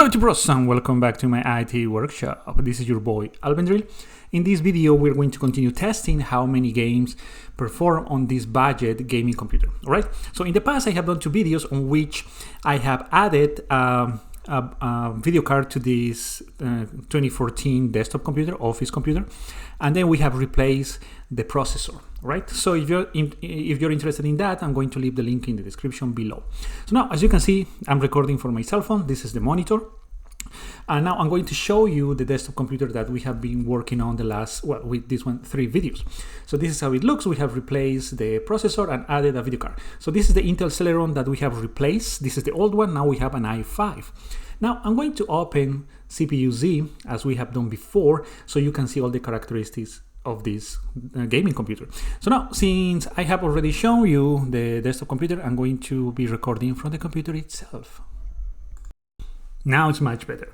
Hello bros and welcome back to my IT workshop. This is your boy Alvendril. In this video we're going to continue testing how many games perform on this budget gaming computer. Alright, so in the past I have done two videos on which I have added a video card to this 2014 desktop computer, office computer, and then we have replaced the processor. Right, so if you're interested in that, I'm going to leave the link in the description below. So now, as you can see, I'm recording for my cell phone. This is the monitor, and now I'm going to show you the desktop computer that we have been working on the last, well, with this one, 3 videos. So this is how it looks. We have replaced the processor and added a video card. So this is the Intel Celeron that we have replaced. This is the old one. Now we have an i5. Now I'm going to open CPU-Z as we have done before, so you can see all the characteristics of this gaming computer. So now, since I have already shown you the desktop computer, I'm going to be recording from the computer itself. Now it's much better.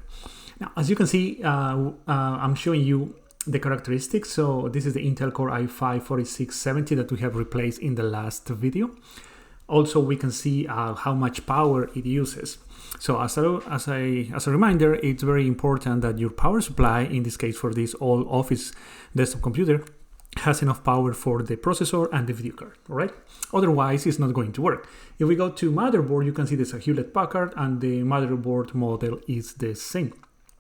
Now, as you can see, I'm showing you the characteristics. So this is the Intel Core i5-4670 that we have replaced in the last video. Also, we can see how much power it uses. So as a reminder, it's very important that your power supply, in this case for this all office desktop computer, has enough power for the processor and the video card, all right? Otherwise, it's not going to work. If we go to motherboard, you can see there's a Hewlett-Packard and the motherboard model is the same.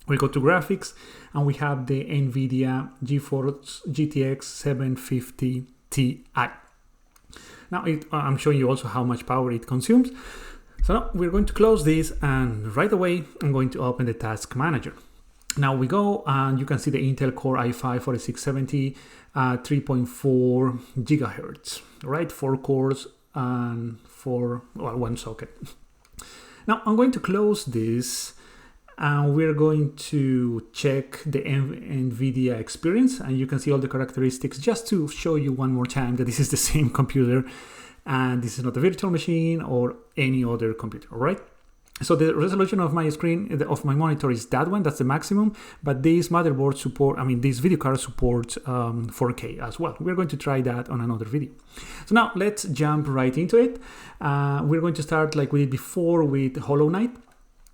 We go to graphics and we have the Nvidia Geforce GTX 750 Ti. Now, I'm showing you also how much power it consumes. So now we're going to close this, and right away I'm going to open the task manager. Now we go and you can see the Intel Core i5-4670 3.4 gigahertz, right? 4 cores and 1 socket. Now I'm going to close this and we're going to check the Nvidia Experience, and you can see all the characteristics just to show you one more time that this is the same computer and this is not a virtual machine or any other computer, all right? So the resolution of my screen, of my monitor, is that one, that's the maximum, but this motherboard support, this video card supports 4K as well. We're going to try that on another video. So now let's jump right into it. We're going to start like we did before with Hollow Knight.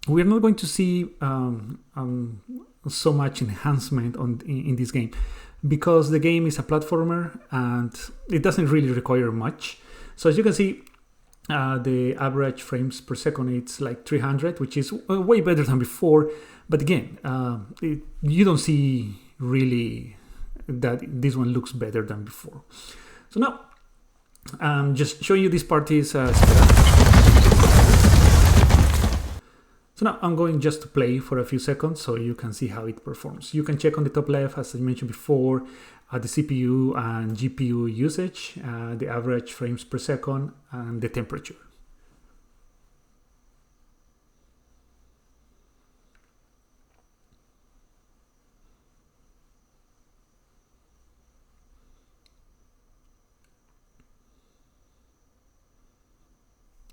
We're not going to see so much enhancement in this game because the game is a platformer and it doesn't really require much. So as you can see, the average frames per second, it's like 300, which is way better than before. But again, you don't see really that this one looks better than before. So now, just showing you this part is So now I'm going just to play for a few seconds so you can see how it performs. You can check on the top left, as I mentioned before, the CPU and GPU usage, the average frames per second, and the temperature.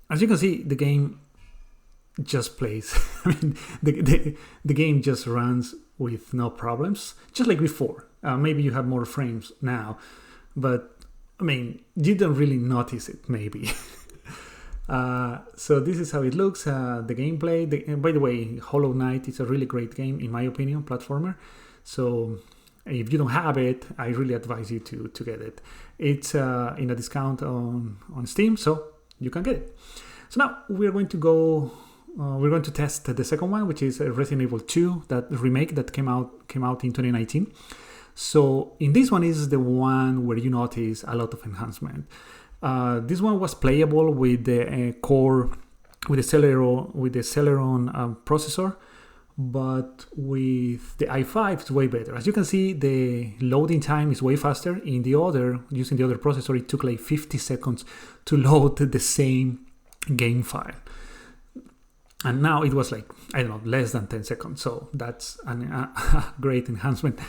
As you can see, the game just plays. The game just runs with no problems, just like before. Maybe you have more frames now, but you don't really notice it, maybe. So this is how it looks, the gameplay. By the way, Hollow Knight is a really great game, in my opinion, platformer. So if you don't have it, I really advise you to get it. It's in a discount on Steam, so you can get it. So now we're going to test the second one, which is Resident Evil 2, that remake that came out in 2019. So in this one is the one where you notice a lot of enhancement. This one was playable with the Celeron processor, but with the i5 it's way better. As you can see, the loading time is way faster. Using the other processor, it took like 50 seconds to load the same game file. And now it was like, I don't know, less than 10 seconds. So that's a great enhancement.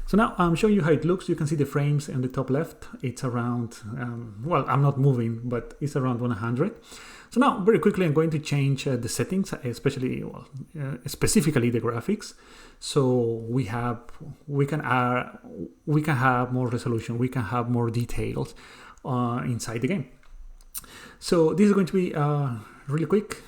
So now I'm showing you how it looks. You can see the frames on the top left. It's around, well, I'm not moving, but it's around 100. So now very quickly, I'm going to change the settings, especially, specifically the graphics. So we can have more resolution. We can have more details inside the game. So this is going to be really quick.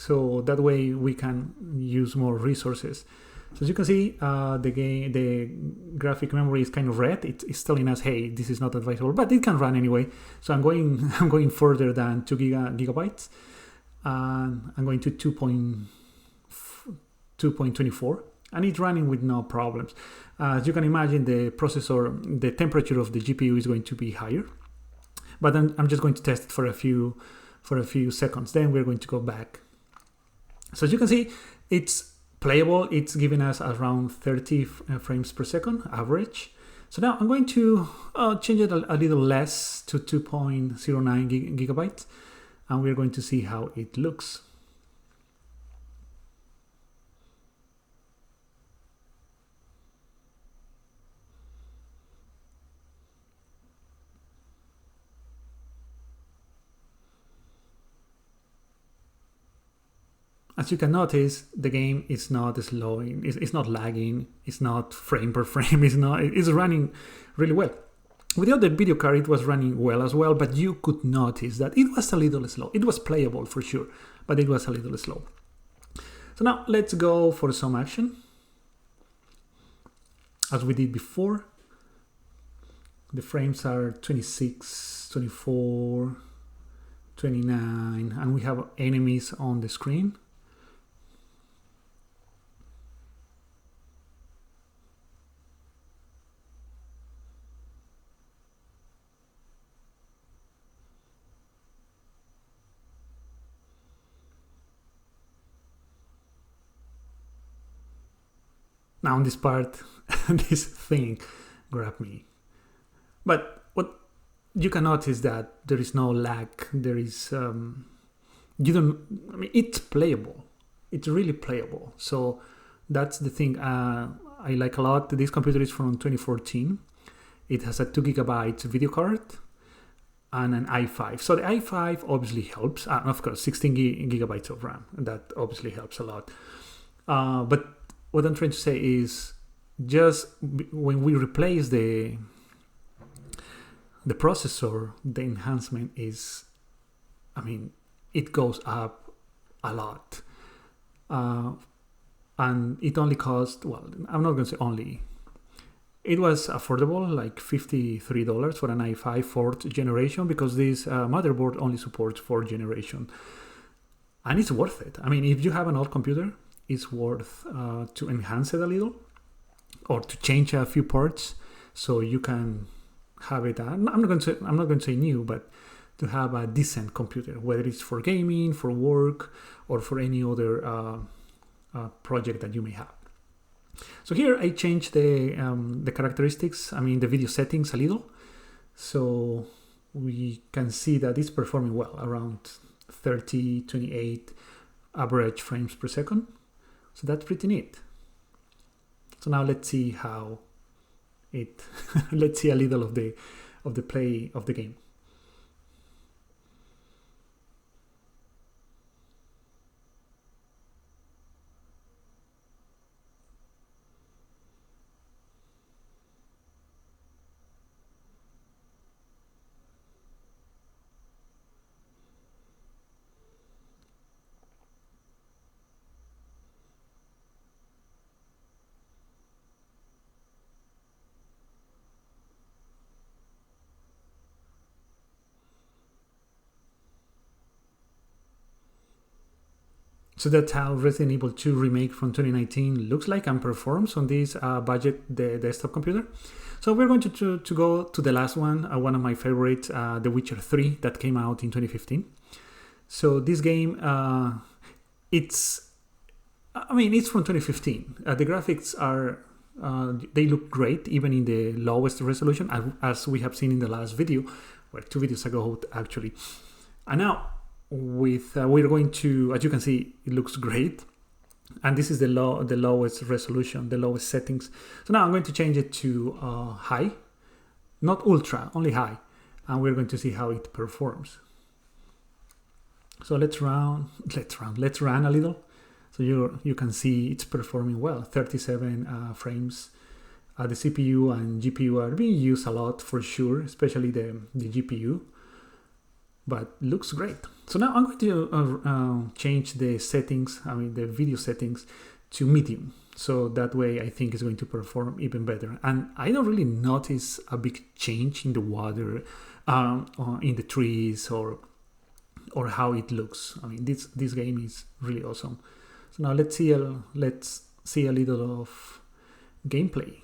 so that way we can use more resources. So as you can see, the graphic memory is kind of red. It's telling us, hey, this is not advisable, but it can run anyway. So I'm going further than 2 gigabytes, and I'm going to 2.24, and it's running with no problems. As you can imagine, the processor, the temperature of the GPU is going to be higher, but I'm just going to test it for a few seconds. Then we're going to go back. So as you can see, it's playable. It's giving us around 30 frames per second average. So now I'm going to change it a little less to 2.09 gigabytes, and we're going to see how it looks. As you can notice, the game is not slowing, it's not lagging, it's not frame per frame, it's running really well. With the other video card, it was running well as well, but you could notice that it was a little slow. It was playable for sure, but it was a little slow. So now let's go for some action. As we did before, the frames are 26, 24, 29, and we have enemies on the screen. Now on this part, this thing grabbed me. But what you can notice that there is no lag. There is, it's playable. It's really playable. So that's the thing I like a lot. This computer is from 2014. It has a 2 gigabyte video card and an i5. So the i5 obviously helps. And of course, 16 gigabytes of RAM. That obviously helps a lot. But what I'm trying to say is, just when we replace the processor, the enhancement is, it goes up a lot. And it only cost, well, I'm not going to say only. It was affordable, like $53 for an i5 4th generation, because this motherboard only supports 4th generation. And it's worth it. If you have an old computer, it's worth to enhance it a little, or to change a few parts so you can have it. I'm not going to say new, but to have a decent computer, whether it's for gaming, for work, or for any other project that you may have. So here I changed the characteristics, the video settings a little, so we can see that it's performing well, around 30, 28 average frames per second. So that's pretty neat. So now let's see how it, let's see a little of the play of the game. So that's how Resident Evil 2 Remake from 2019 looks like and performs on this budget desktop computer. So we're going to go to the last one, one of my favorites, The Witcher 3, that came out in 2015. So this game, it's from 2015. The graphics are, they look great, even in the lowest resolution, as we have seen in the last video, or 2 videos ago actually. And now, we're going to, as you can see, it looks great, and this is the lowest resolution, the lowest settings. So now I'm going to change it to high, not ultra, only high, and we're going to see how it performs. So let's run a little, so you can see it's performing well. 37 frames. The CPU and GPU are being used a lot for sure, especially the GPU. but looks great. So now I'm going to change the settings, the video settings to medium. So that way I think it's going to perform even better. And I don't really notice a big change in the water, or in the trees, or how it looks. This game is really awesome. So now let's see a little of gameplay.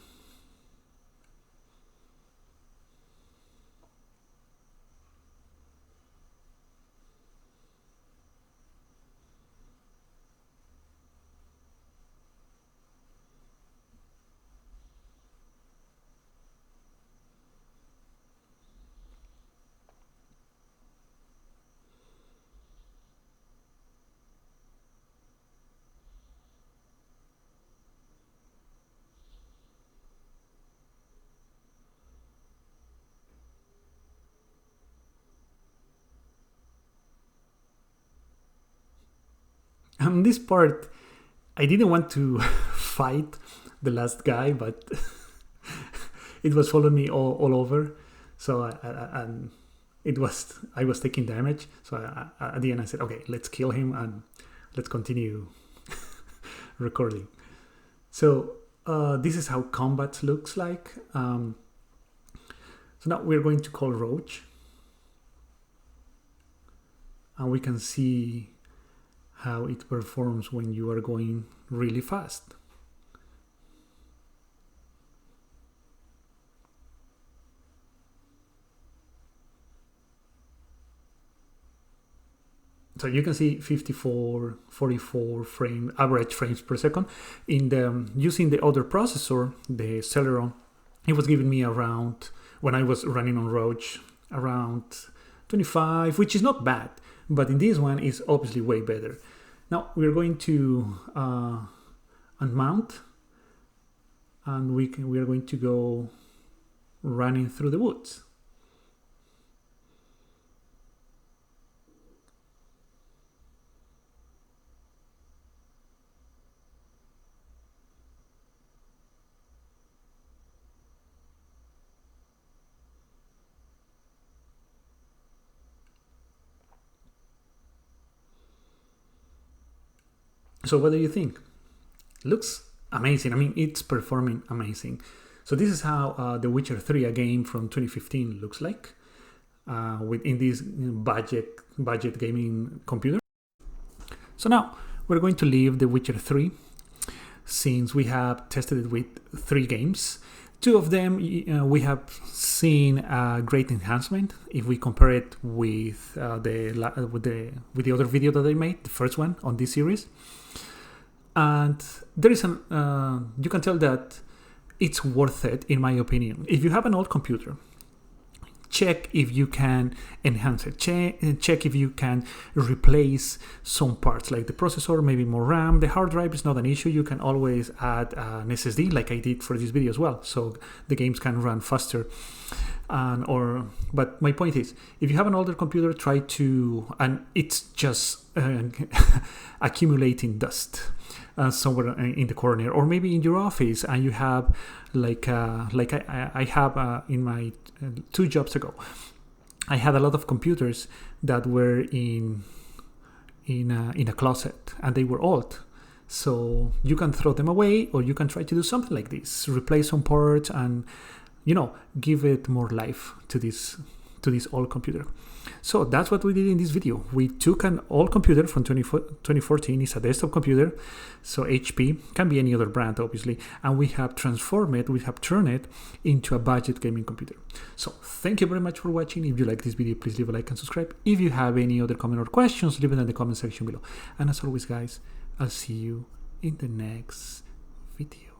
This part, I didn't want to fight the last guy, but it was following me all over. So I was taking damage. So at the end I said, okay, let's kill him and let's continue recording. So this is how combat looks like. So now we're going to call Roach, and we can see how it performs when you are going really fast. So you can see 54, 44 average frames per second. Using the other processor, the Celeron, it was giving me around, when I was running on Roach, around 25, which is not bad. But in this one, it's obviously way better. Now we're going to unmount, and we are going to go running through the woods. So what do you think? Looks amazing. It's performing amazing. So this is how The Witcher 3, a game from 2015, looks like in this budget gaming computer. So now we're going to leave The Witcher 3, since we have tested it with 3 games. 2 of them we have seen a great enhancement if we compare it with the other video that I made, the first one on this series. And there is you can tell that it's worth it, in my opinion. If you have an old computer, check if you can enhance it. Check if you can replace some parts, like the processor, maybe more RAM. The hard drive is not an issue. You can always add an SSD, like I did for this video as well, so the games can run faster. But my point is, if you have an older computer, try to, and it's just accumulating dust somewhere in the corner, or maybe in your office, and you have like I have in my 2 jobs ago, I had a lot of computers that were in a closet, and they were old. So you can throw them away, or you can try to do something like this, replace some parts, and give it more life to this old computer. So that's what we did in this video. We took an old computer from 2014. It's a desktop computer, so HP, can be any other brand obviously, and we have transformed it, we have turned it into a budget gaming computer. So thank you very much for watching. If you like this video, please leave a like and subscribe. If you have any other comment or questions, leave it in the comment section below. And as always guys, I'll see you in the next video.